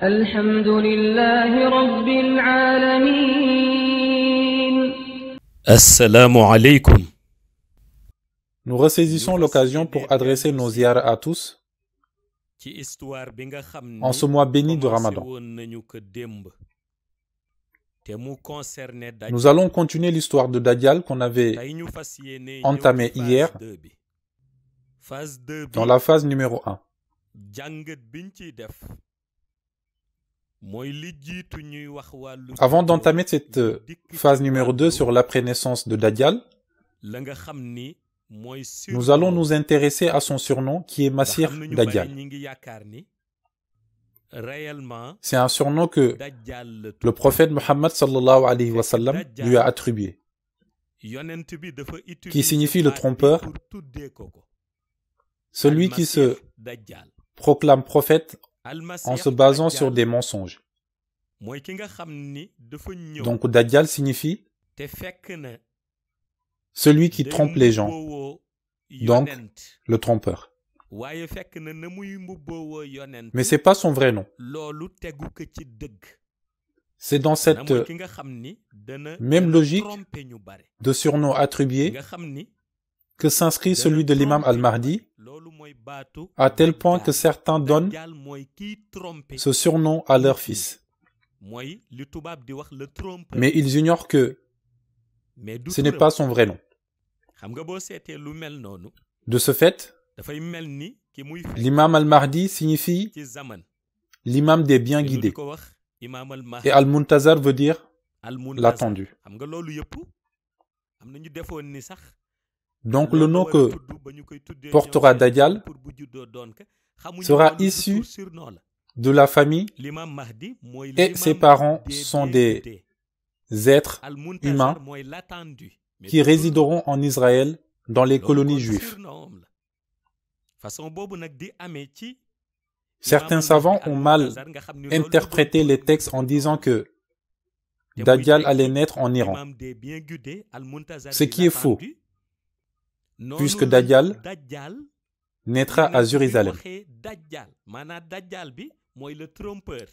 الحمد لله رب العالمين. Assalamu alaikum. Nous ressaisissons l'occasion pour adresser nos ziyara à tous en ce mois béni de Ramadan. Nous allons continuer l'histoire de Dajjal qu'on avait entamée hier dans la phase numéro 1. Avant d'entamer cette phase numéro 2 sur l'après-naissance de Dajjal, nous allons nous intéresser à son surnom qui est Masih Dajjal. C'est un surnom que le prophète Muhammad sallallahu alayhi wa sallam lui a attribué, qui signifie le trompeur, celui qui se proclame prophète en se basant sur des mensonges. Donc Dajjal signifie celui qui trompe les gens, donc le trompeur. Mais c'est pas son vrai nom. C'est dans cette même logique de surnom attribué que s'inscrit celui de l'imam al-Mahdi, à tel point que certains donnent ce surnom à leur fils. Mais ils ignorent que ce n'est pas son vrai nom. De ce fait, l'imam al-Mahdi signifie l'imam des bien guidés. Et al-Muntazar veut dire l'attendu. Donc le nom que portera Dajjal sera issu de la famille et ses parents sont des êtres humains qui résideront en Israël dans les colonies juives. Certains savants ont mal interprété les textes en disant que Dajjal allait naître en Iran, ce qui est faux, puisque Dajjal naîtra à Jérusalem.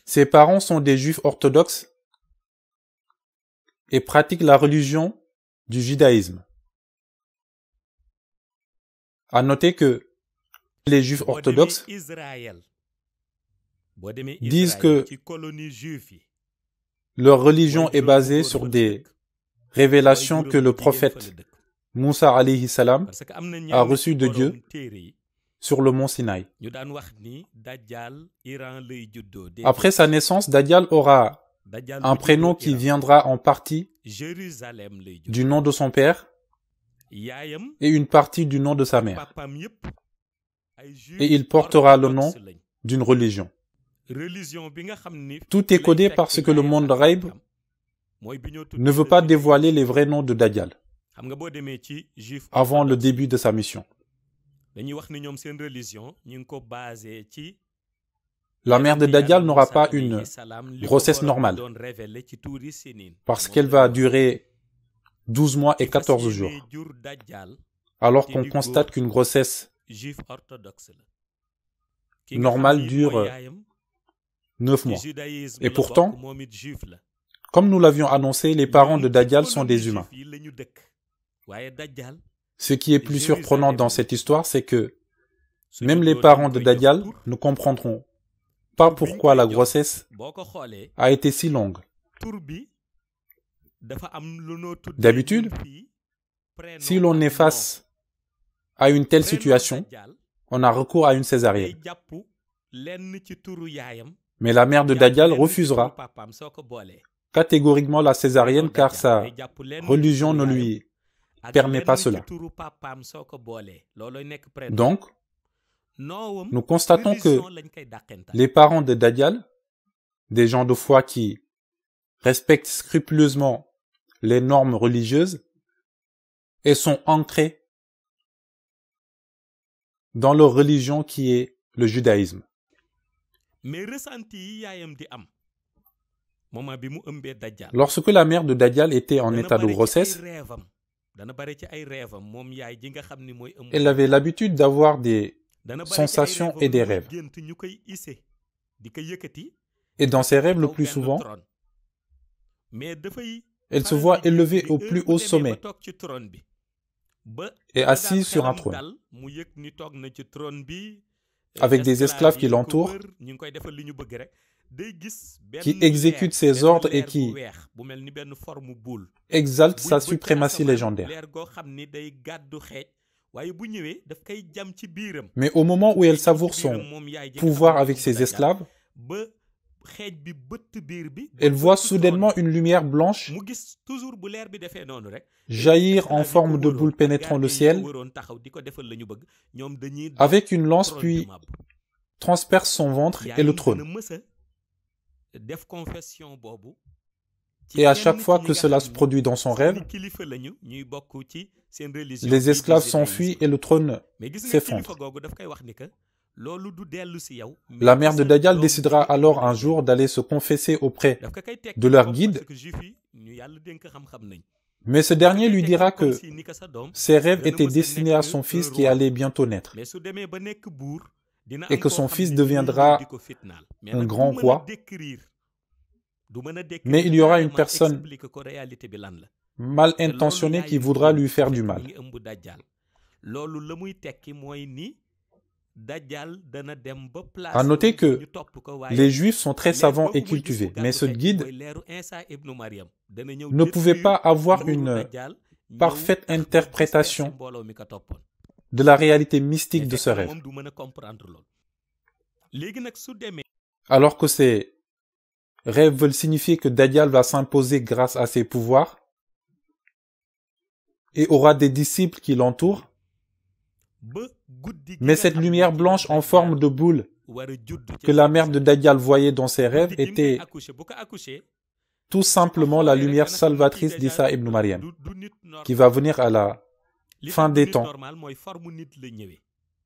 Ses parents sont des juifs orthodoxes et pratiquent la religion du judaïsme. À noter que les juifs orthodoxes disent que leur religion est basée sur des révélations que le prophète Moussa alayhi salam a reçues de Dieu sur le mont Sinaï. Après sa naissance, Dajjal aura un prénom qui viendra en partie du nom de son père et une partie du nom de sa mère. Et il portera le nom d'une religion. Tout est codé parce que le monde Ghaib ne veut pas dévoiler les vrais noms de Dajjal avant le début de sa mission. La mère de Dajjal n'aura pas une grossesse normale parce qu'elle va durer 12 mois et 14 jours, alors qu'on constate qu'une grossesse normale dure 9 mois. Et pourtant, comme nous l'avions annoncé, les parents de Dajjal sont des humains. Ce qui est plus surprenant dans cette histoire, c'est que même les parents de Dajjal ne comprendront pas pourquoi la grossesse a été si longue. D'habitude, si l'on est face à une telle situation, on a recours à une césarienne. Mais la mère de Dajjal refusera catégoriquement la césarienne car sa religion ne lui permet pas cela. Donc, nous constatons que les parents de Dajjal, des gens de foi qui respectent scrupuleusement les normes religieuses et sont ancrés dans leur religion qui est le judaïsme. Lorsque la mère de Dajjal était en état de grossesse, elle avait l'habitude d'avoir des sensations et des rêves. Et dans ses rêves, le plus souvent, elle se voit élevée au plus haut sommet et assise sur un trône, avec des esclaves qui l'entourent, qui exécutent ses ordres et qui exaltent sa suprématie légendaire. Mais au moment où elle savoure son pouvoir avec ses esclaves, elle voit soudainement une lumière blanche jaillir en forme de boule pénétrant le ciel avec une lance, puis transperce son ventre et le trône. Et à chaque fois que cela se produit dans son rêve, les esclaves s'enfuient et le trône s'effondre. La mère de Dajjal décidera alors un jour d'aller se confesser auprès de leur guide, mais ce dernier lui dira que ses rêves étaient destinés à son fils qui allait bientôt naître, et que son fils deviendra un grand roi, mais il y aura une personne mal intentionnée qui voudra lui faire du mal. À noter que les Juifs sont très savants et cultivés, mais ce guide ne pouvait pas avoir une parfaite interprétation de la réalité mystique de ce rêve. Alors que ces rêves veulent signifier que Dajjal va s'imposer grâce à ses pouvoirs et aura des disciples qui l'entourent, mais cette lumière blanche en forme de boule que la mère de Dajjal voyait dans ses rêves était tout simplement la lumière salvatrice d'Isa ibn Maryam, qui va venir à la fin des temps,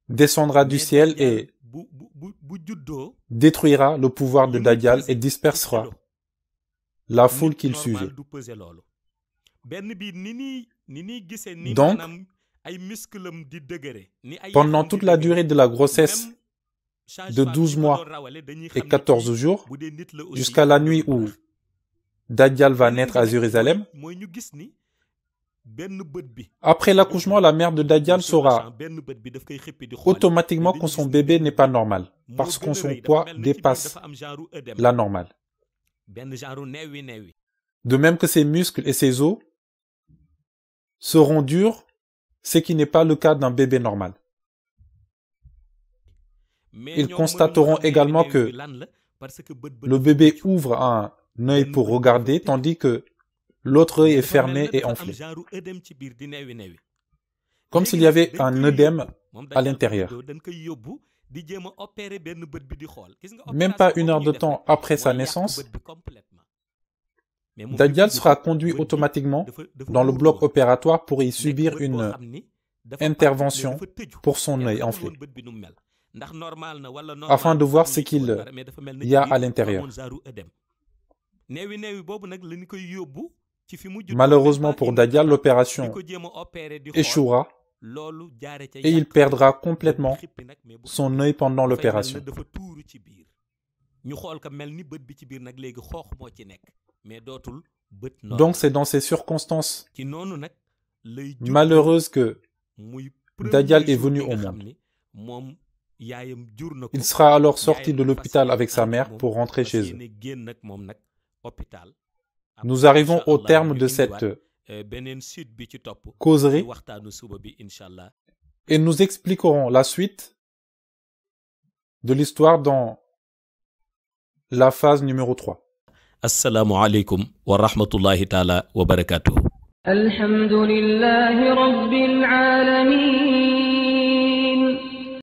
descendra du ciel et détruira le pouvoir de Dajjal et dispersera la foule qu'il suivait. Donc, pendant toute la durée de la grossesse de 12 mois et 14 jours, jusqu'à la nuit où Dajjal va naître à Jérusalem, après l'accouchement, la mère de Dajjal saura automatiquement que son bébé n'est pas normal, parce que son poids dépasse la normale. De même que ses muscles et ses os seront durs, ce qui n'est pas le cas d'un bébé normal. Ils constateront également que le bébé ouvre un œil pour regarder, tandis que l'autre œil est fermé et enflé, comme s'il y avait un œdème à l'intérieur. Même pas une heure de temps après sa naissance, Dajjal sera conduit automatiquement dans le bloc opératoire pour y subir une intervention pour son œil enflé, afin de voir ce qu'il y a à l'intérieur. Malheureusement pour Dajjal, l'opération échouera et il perdra complètement son œil pendant l'opération. Donc c'est dans ces circonstances malheureuses que Dajjal est venu au monde. Il sera alors sorti de l'hôpital avec sa mère pour rentrer chez eux. Nous arrivons au terme de cette causerie et nous expliquerons la suite de l'histoire dans la phase numéro 3. Assalamu alaikum wa rahmatullahi ta'ala wa barakatuh. Alhamdulillahi rabbil alamin.